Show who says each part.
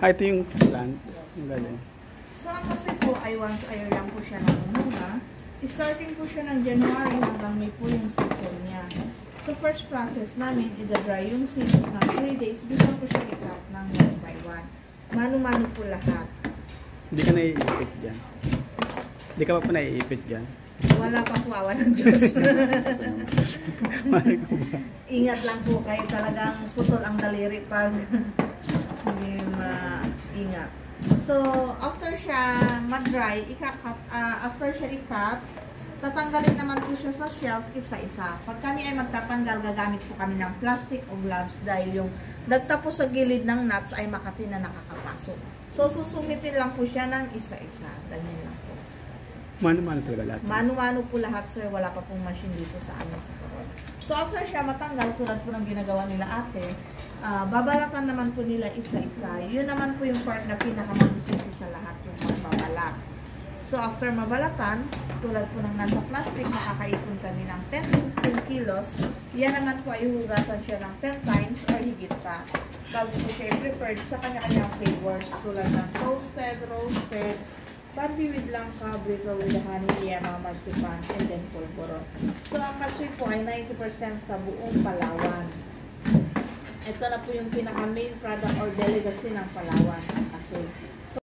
Speaker 1: Ito yung plant. Ang galing.
Speaker 2: So, kasi po ay once a year lang po siya namumuna. Starting po siya ng January hanggang May po yung season niya. So, first process namin, i-dry yung seeds ng 3 days before po siya i-cut ng 1 by 1. Mano-mano po lahat.
Speaker 1: Hindi ka naiipit dyan. Hindi ka pa naiipit dyan.
Speaker 2: Wala pang awa ng Diyos. Ingat lang po kayo, talagang putol ang daliri pag hindi maingat. So, after siya mag-dry, after siya i-cut, tatanggalin naman po siya sa shells isa-isa. Pag kami ay magtatanggal, gagamit po kami ng plastic o gloves dahil yung nagtapos sa gilid ng nuts ay makati na nakakapasok. So, susumitin lang po siya ng isa-isa. Ganyan lang po.
Speaker 1: Mano-mano talaga lahat.
Speaker 2: Mano-mano po lahat, sir. Wala pa pong machine dito sa amin sa karon. So, after siya matanggal, tulad po ng ginagawa nila ate, babalatan naman po nila isa-isa. Yun naman po yung part na pinakamabusisi sa lahat, yung magbabalat. So, after mabalatan, tulad po ng nasa plastic, makakaipon kami ng 10 to 15 kilos. Yan naman po ay hugasan siya ng 10 times or higit pa. Bago po siya prepared sa kanya-kanyang flavors, tulad ng toasted, roasted, candy with langka, brittle with honey, yema, marzipan, and then polvoron. So, ang kasoy po ay 90% sa buong Palawan. Ito na po yung pinaka-main product or delicacy ng Palawan, ang kasoy.